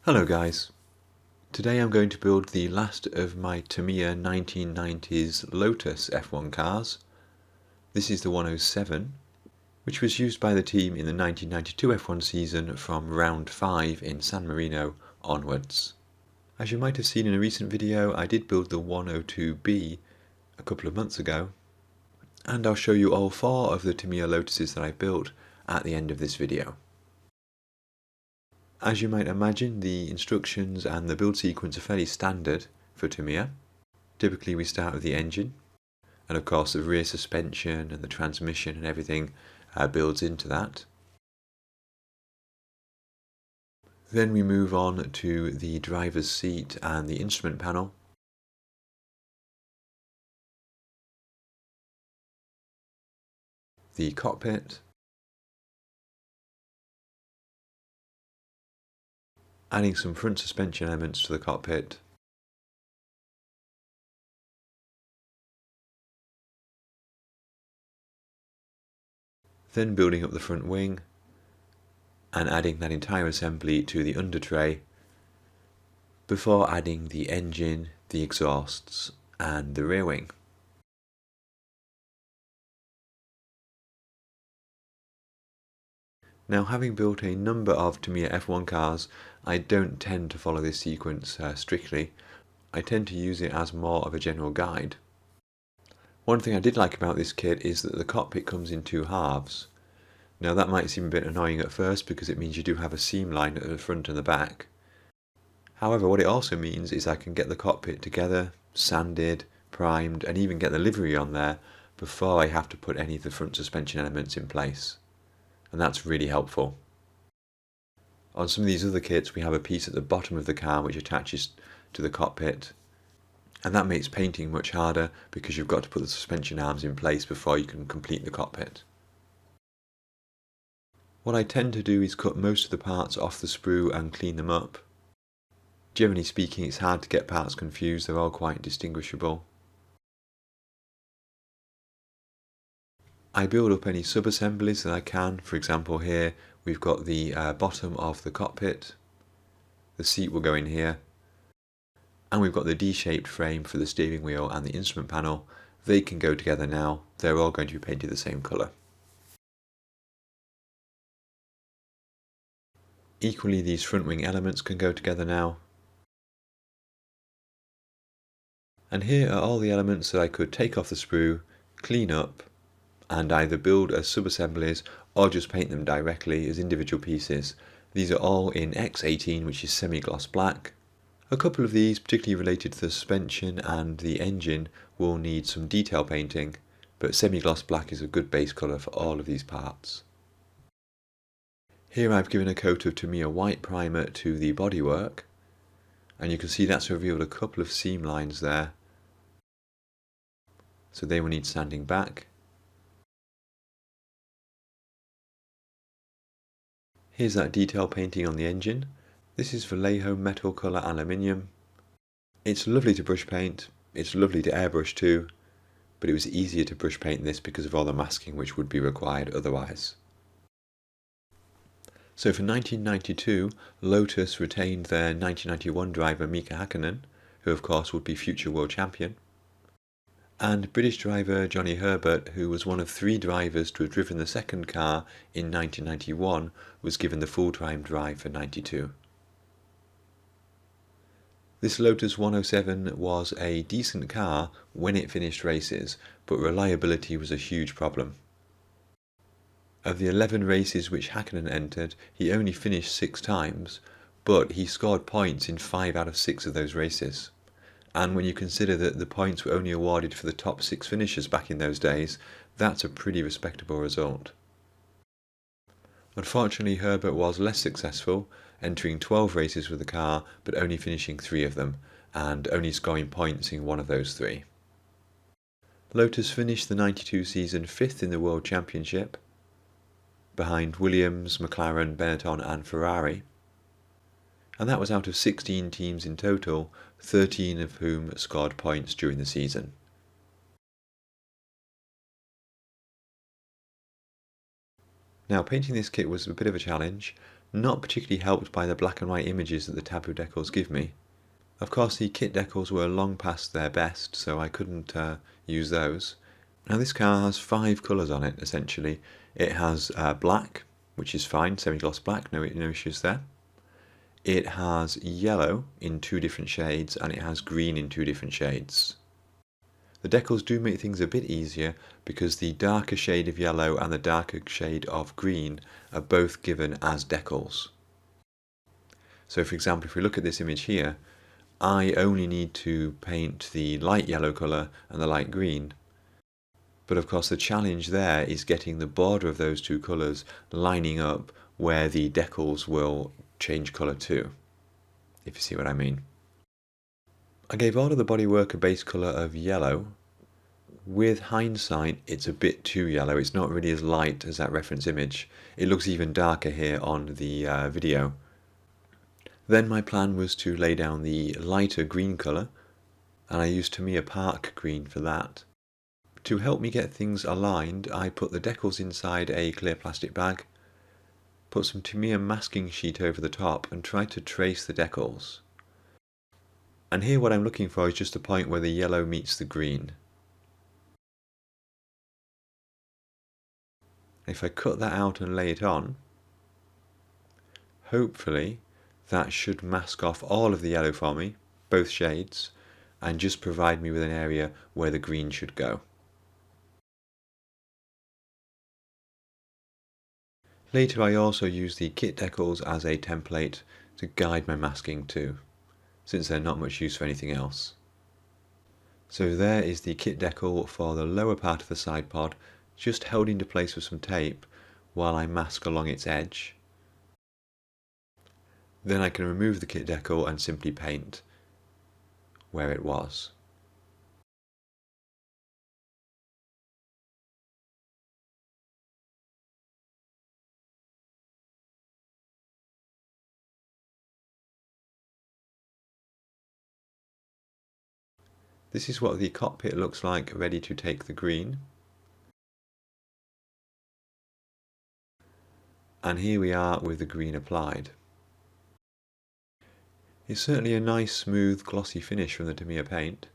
Hello guys, today I'm going to build the last of my Tamiya 1990s Lotus F1 cars. This is the 107, which was used by the team in the 1992 F1 season from round 5 in San Marino onwards. As you might have seen in a recent video, I did build the 102B a couple of months ago, and I'll show you all 4 of the Tamiya Lotuses that I've built at the end of this video. As you might imagine, the instructions and the build sequence are fairly standard for Tamiya. Typically we start with the engine, and of course the rear suspension and the transmission and everything builds into that. Then we move on to the driver's seat and the instrument panel. The cockpit. Adding some front suspension elements to the cockpit. Then building up the front wing and adding that entire assembly to the under tray before adding the engine, the exhausts and the rear wing. Now, having built a number of Tamiya F1 cars, I don't tend to follow this sequence strictly. I tend to use it as more of a general guide. One thing I did like about this kit is that the cockpit comes in 2 halves. Now that might seem a bit annoying at first because it means you do have a seam line at the front and the back. However, what it also means is I can get the cockpit together, sanded, primed, and even get the livery on there before I have to put any of the front suspension elements in place. And that's really helpful. On some of these other kits we have a piece at the bottom of the car which attaches to the cockpit, and that makes painting much harder because you've got to put the suspension arms in place before you can complete the cockpit. What I tend to do is cut most of the parts off the sprue and clean them up. Generally speaking, it's hard to get parts confused, they're all quite distinguishable. I build up any sub-assemblies that I can. For example, here we've got the bottom of the cockpit, the seat will go in here, and we've got the D-shaped frame for the steering wheel and the instrument panel. They can go together now, they're all going to be painted the same colour. Equally, these front wing elements can go together now. And here are all the elements that I could take off the sprue, clean up, and either build as sub-assemblies or just paint them directly as individual pieces. These are all in X18, which is semi-gloss black. A couple of these, particularly related to the suspension and the engine, will need some detail painting, but semi-gloss black is a good base colour for all of these parts. Here I've given a coat of Tamiya white primer to the bodywork, and you can see that's revealed a couple of seam lines there, so they will need sanding back. Here's that detail painting on the engine. This is Vallejo metal colour aluminium. It's lovely to brush paint, it's lovely to airbrush too, but it was easier to brush paint this because of all the masking which would be required otherwise. So for 1992, Lotus retained their 1991 driver Mika Hakkinen, who of course would be future world champion, and British driver Johnny Herbert, who was one of 3 drivers to have driven the second car in 1991, was given the full-time drive for 92. This Lotus 107 was a decent car when it finished races, but reliability was a huge problem. Of the 11 races which Hakkinen entered, he only finished 6 times, but he scored points in 5 out of 6 of those races. And when you consider that the points were only awarded for the top 6 finishers back in those days, that's a pretty respectable result. Unfortunately, Herbert was less successful, entering 12 races with the car but only finishing 3 of them, and only scoring points in 1 of those 3. Lotus finished the 92 season 5th in the World Championship, behind Williams, McLaren, Benetton and Ferrari. And that was out of 16 teams in total, 13 of whom scored points during the season. Now, painting this kit was a bit of a challenge. not particularly helped by the black and white images that the taboo decals give me. Of course the kit decals were long past their best, so I couldn't use those. Now this car has 5 colours on it essentially. It has black, which is fine, semi-gloss black, no issues there. It has yellow in 2 different shades, and it has green in 2 different shades. The decals do make things a bit easier because the darker shade of yellow and the darker shade of green are both given as decals. So for example, if we look at this image here, I only need to paint the light yellow colour and the light green. But of course the challenge there is getting the border of those 2 colours lining up where the decals will change colour to, if you see what I mean. I gave all of the bodywork a base colour of yellow. With hindsight, it's a bit too yellow. It's not really as light as that reference image. It looks even darker here on the video. Then my plan was to lay down the lighter green colour, and I used Tamiya Park green for that. To help me get things aligned, I put the decals inside a clear plastic bag, put some Tamiya masking sheet over the top, and tried to trace the decals. And here what I'm looking for is just the point where the yellow meets the green. If I cut that out and lay it on, hopefully that should mask off all of the yellow for me, both shades, and just provide me with an area where the green should go. Later I also used the kit decals as a template to guide my masking too, since they're not much use for anything else. So there is the kit decal for the lower part of the side pod, just held into place with some tape while I mask along its edge. Then I can remove the kit decal and simply paint where it was. This is what the cockpit looks like ready to take the green. And here we are with the green applied. It's certainly a nice smooth glossy finish from the Tamiya paint.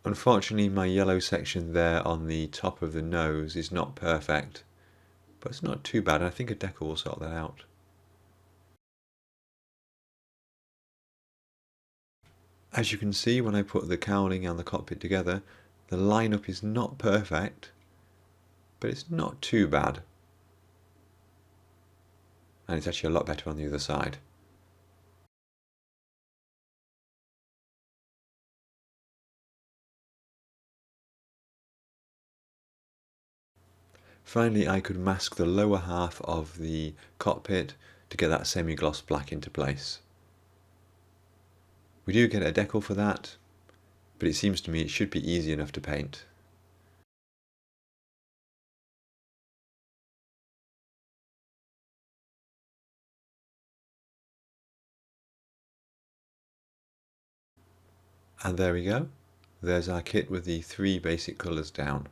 Unfortunately my yellow section there on the top of the nose is not perfect, but it's not too bad, and I think a decal will sort that out. As you can see, when I put the cowling and the cockpit together, the lineup is not perfect, but it's not too bad. And it's actually a lot better on the other side. Finally, I could mask the lower half of the cockpit to get that semi-gloss black into place. We do get a decal for that, but it seems to me it should be easy enough to paint. And there we go. There's our kit with the 3 basic colours down.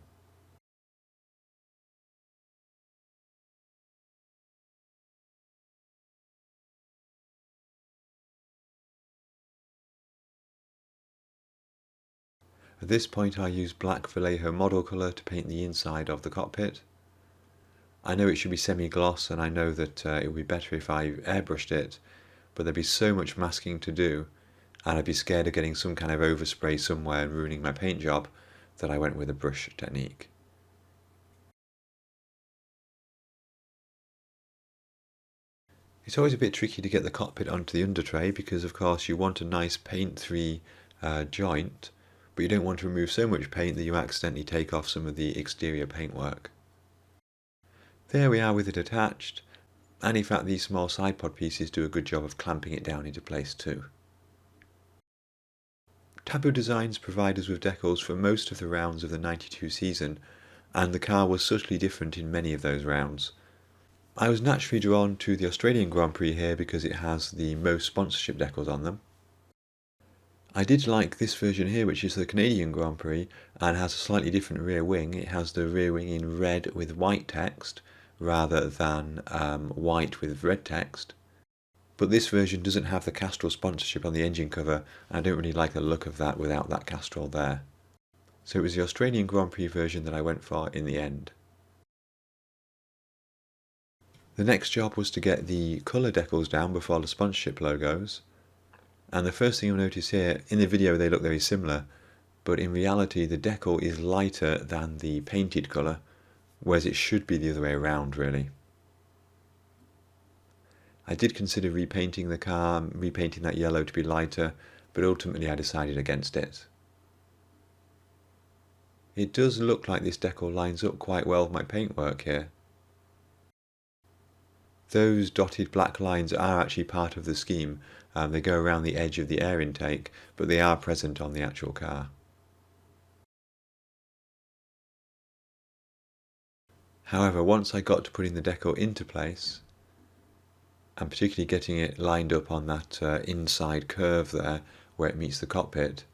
At this point I use black Vallejo model colour to paint the inside of the cockpit. I know it should be semi-gloss, and I know that it would be better if I airbrushed it, but there'd be so much masking to do, and I'd be scared of getting some kind of overspray somewhere and ruining my paint job, that I went with a brush technique. It's always a bit tricky to get the cockpit onto the under tray because of course you want a nice paint-free joint, but you don't want to remove so much paint that you accidentally take off some of the exterior paintwork. There we are with it attached, and in fact these small side pod pieces do a good job of clamping it down into place too. Taboo Designs provide us with decals for most of the rounds of the '92 season, and the car was subtly different in many of those rounds. I was naturally drawn to the Australian Grand Prix here because it has the most sponsorship decals on them. I did like this version here, which is the Canadian Grand Prix, and has a slightly different rear wing. It has the rear wing in red with white text, rather than white with red text. But this version doesn't have the Castrol sponsorship on the engine cover, and I don't really like the look of that without that Castrol there. So it was the Australian Grand Prix version that I went for in the end. The next job was to get the colour decals down before the sponsorship logos. And the first thing you'll notice here, in the video they look very similar, but in reality the decal is lighter than the painted colour, whereas it should be the other way around really. I did consider repainting the car, repainting that yellow to be lighter, but ultimately I decided against it. It does look like this decal lines up quite well with my paintwork here. Those dotted black lines are actually part of the scheme. They go around the edge of the air intake, but they are present on the actual car. However, once I got to putting the decal into place, and particularly getting it lined up on that inside curve there where it meets the cockpit,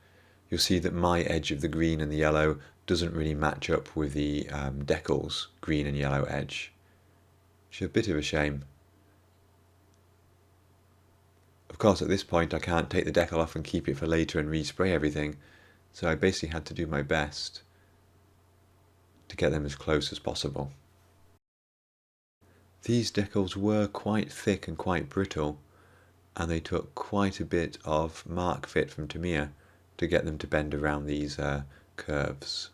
you'll see that my edge of the green and the yellow doesn't really match up with the decal's green and yellow edge, which is a bit of a shame. Of course, at this point I can't take the decal off and keep it for later and respray everything, so I basically had to do my best to get them as close as possible. These decals were quite thick and quite brittle, and they took quite a bit of mark fit from Tamiya to get them to bend around these curves.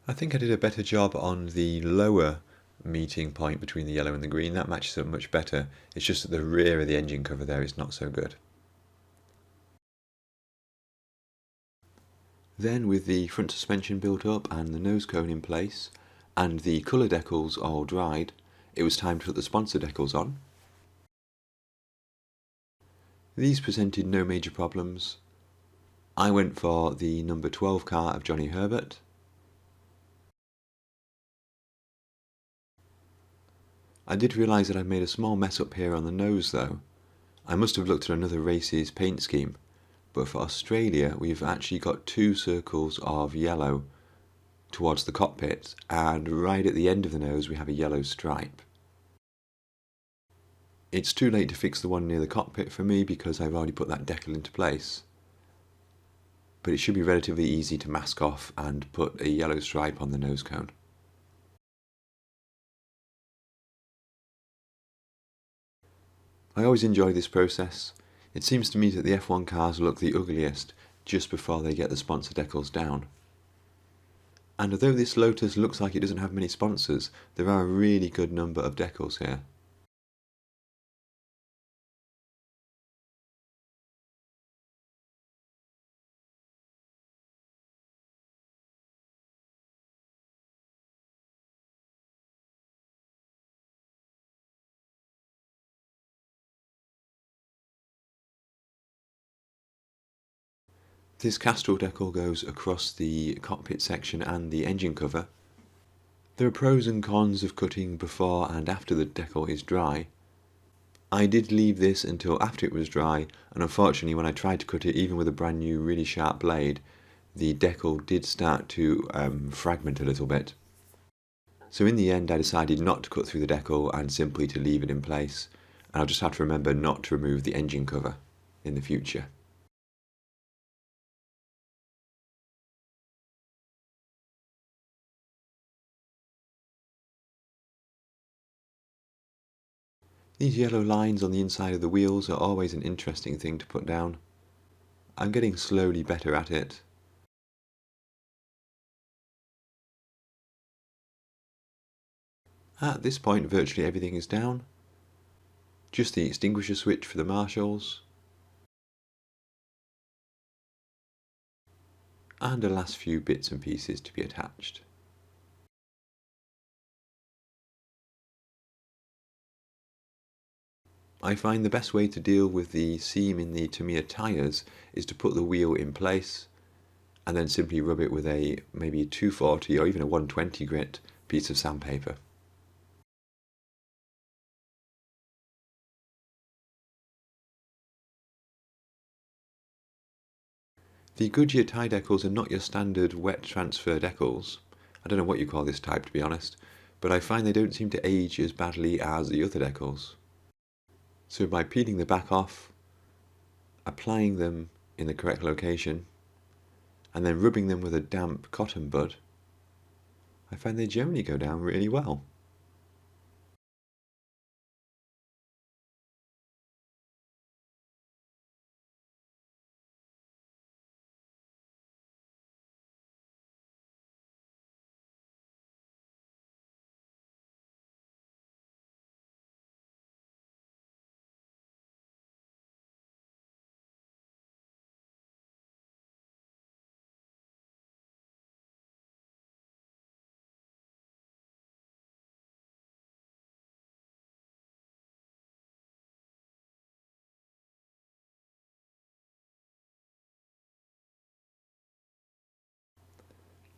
I think I did a better job on the lower meeting point between the yellow and the green. That matches up much better. It's just that the rear of the engine cover there is not so good. Then, with the front suspension built up and the nose cone in place and the colour decals all dried, it was time to put the sponsor decals on. These presented no major problems. I went for the number 12 car of Johnny Herbert. I did realise that I'd made a small mess up here on the nose though. I must have looked at another race's paint scheme, but for Australia we've actually got 2 circles of yellow towards the cockpit, and right at the end of the nose we have a yellow stripe. It's too late to fix the one near the cockpit for me because I've already put that decal into place, but it should be relatively easy to mask off and put a yellow stripe on the nose cone. I always enjoy this process. It seems to me that the F1 cars look the ugliest just before they get the sponsor decals down. And although this Lotus looks like it doesn't have many sponsors, there are a really good number of decals here. This Castrol decal goes across the cockpit section and the engine cover. There are pros and cons of cutting before and after the decal is dry. I did leave this until after it was dry, and unfortunately when I tried to cut it even with a brand new really sharp blade, the decal did start to fragment a little bit. So in the end I decided not to cut through the decal and simply to leave it in place, and I'll just have to remember not to remove the engine cover in the future. These yellow lines on the inside of the wheels are always an interesting thing to put down. I'm getting slowly better at it. At this point virtually everything is down. Just the extinguisher switch for the marshals. And the last few bits and pieces to be attached. I find the best way to deal with the seam in the Tamiya tyres is to put the wheel in place and then simply rub it with maybe a 240 or even a 120 grit piece of sandpaper. The Goodyear tie decals are not your standard wet transfer decals. I don't know what you call this type, to be honest, but I find they don't seem to age as badly as the other decals. So by peeling the back off, applying them in the correct location, and then rubbing them with a damp cotton bud, I find they generally go down really well.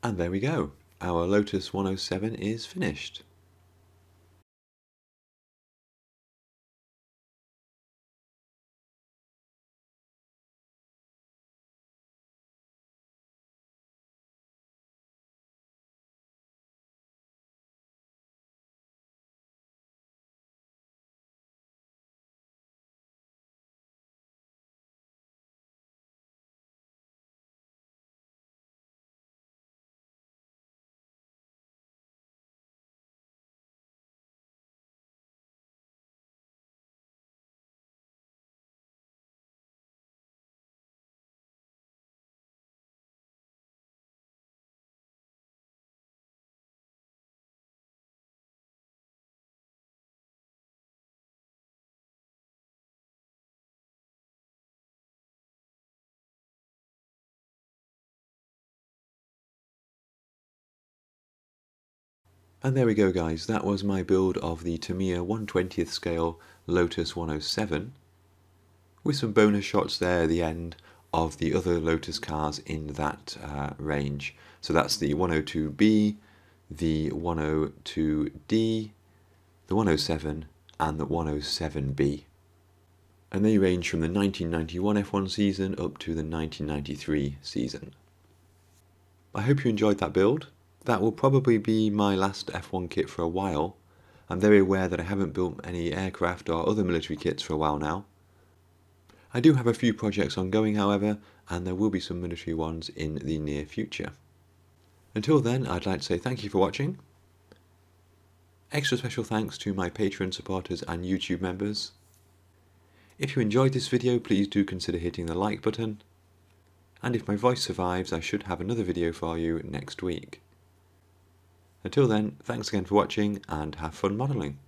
And there we go, our Lotus 107 is finished. And there we go guys, that was my build of the Tamiya 1/20th scale Lotus 107, with some bonus shots there at the end of the other Lotus cars in that range. So that's the 102B, the 102D, the 107 and the 107B. And they range from the 1991 F1 season up to the 1993 season. I hope you enjoyed that build. That will probably be my last F1 kit for a while. I'm very aware that I haven't built any aircraft or other military kits for a while now. I do have a few projects ongoing however, and there will be some military ones in the near future. Until then, I'd like to say thank you for watching. Extra special thanks to my Patreon supporters and YouTube members. If you enjoyed this video, please do consider hitting the like button. And if my voice survives, I should have another video for you next week. Until then, thanks again for watching and have fun modelling.